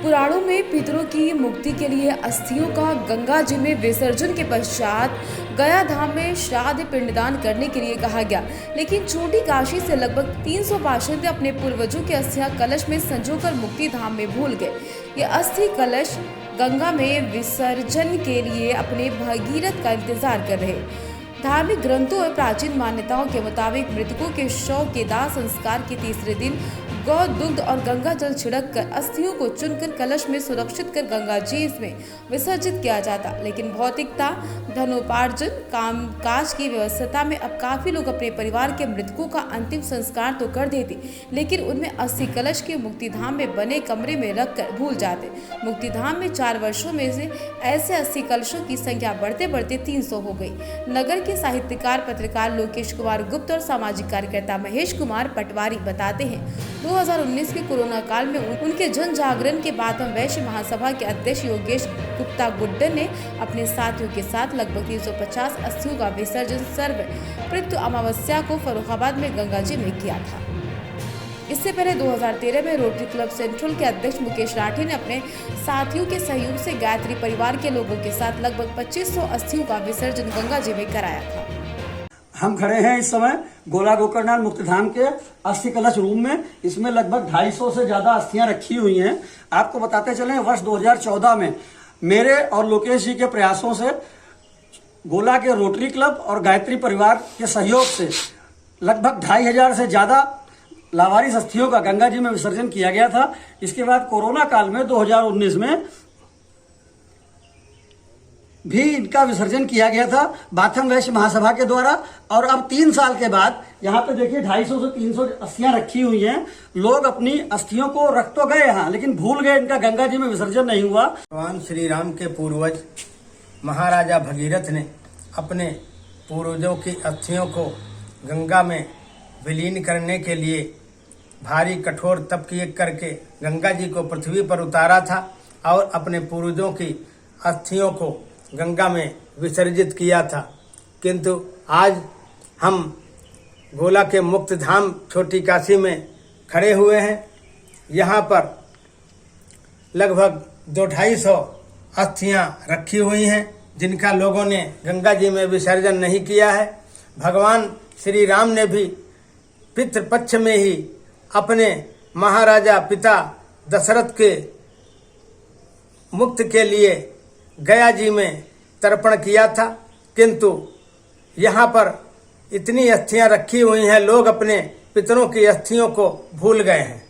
पुराणों में पितरों की मुक्ति के लिए अस्थियों का गंगा जी में विसर्जन के पश्चात गया धाम में श्राद्ध पिंडदान करने के लिए कहा गया, लेकिन छोटी काशी से लगभग 300 पार्षद अपने पूर्वजों की अस्थियां कलश में संजोकर मुक्ति धाम में भूल गए। ये अस्थि कलश गंगा में विसर्जन के लिए अपने भगीरथ का इंतजार कर रहे। धार्मिक ग्रंथों और प्राचीन मान्यताओं के मुताबिक मृतकों के शव के दाह संस्कार के तीसरे दिन गौ दुग्ध और गंगा जल छिड़क कर अस्थियों को चुनकर कलश में सुरक्षित कर गंगा जी में विसर्जित किया जाता, लेकिन भौतिकता, धनोपार्जन, कामकाज की व्यवस्था में अब काफी लोग अपने परिवार के मृतकों का अंतिम संस्कार तो कर देते, लेकिन उनमें अस्थि कलश के मुक्तिधाम में बने कमरे में रखकर भूल जाते। मुक्तिधाम में 4 वर्षों में से ऐसे अस्थि कलशों की संख्या बढ़ते बढ़ते 300 हो गई। नगर के साहित्यकार पत्रकार लोकेश कुमार गुप्त और सामाजिक कार्यकर्ता महेश कुमार पटवारी बताते हैं, 2019 के कोरोना काल में उनके जन जागरण के बाद हम वैश्य महासभा के अध्यक्ष योगेश गुप्ता गुड्डन ने अपने साथियों के साथ लगभग 350 अस्थियों का विसर्जन सर्वप्रथम अमावस्या को फर्रुखाबाद में गंगा जी में किया था। इससे पहले 2013 में रोटरी क्लब सेंट्रल के अध्यक्ष मुकेश राठी ने अपने साथियों के सहयोग से गायत्री परिवार के लोगों के साथ लगभग 2500 अस्थियों का विसर्जन गंगा जी में कराया था। हम खड़े हैं इस समय गोला गोकर्णनाथ मुक्तिधाम के अस्थि कलश रूम में। इसमें लगभग 250 से ज्यादा अस्थियां रखी हुई हैं। आपको बताते चलें, वर्ष 2014 में मेरे और लोकेश जी के प्रयासों से गोला के रोटरी क्लब और गायत्री परिवार के सहयोग से लगभग 2500 से ज्यादा लावारिस अस्थियों का गंगा जी में विसर्जन किया गया था। इसके बाद कोरोना काल में 2019 में भी इनका विसर्जन किया गया था बाथम वैश्य महासभा के द्वारा। और अब 3 साल के बाद यहाँ पे देखिए 250 से 300 अस्थियां रखी हुई हैं। लोग अपनी अस्थियों को रख तो गए यहाँ, लेकिन भूल गए, इनका गंगा जी में विसर्जन नहीं हुआ। भगवान श्री राम के पूर्वज महाराजा भगीरथ ने अपने पूर्वजों की अस्थियों को गंगा में विलीन करने के लिए भारी कठोर तप किए करके गंगा जी को पृथ्वी पर उतारा था और अपने पूर्वजों की अस्थियों को गंगा में विसर्जित किया था। किंतु आज हम गोला के मुक्त धाम छोटी काशी में खड़े हुए हैं। यहाँ पर लगभग 200-250 अस्थियां रखी हुई हैं, जिनका लोगों ने गंगा जी में विसर्जन नहीं किया है। भगवान श्री राम ने भी पितृपक्ष में ही अपने महाराजा पिता दशरथ के मुक्त के लिए गया जी में तर्पण किया था, किंतु यहाँ पर इतनी अस्थियां रखी हुई हैं, लोग अपने पितरों की अस्थियों को भूल गए हैं।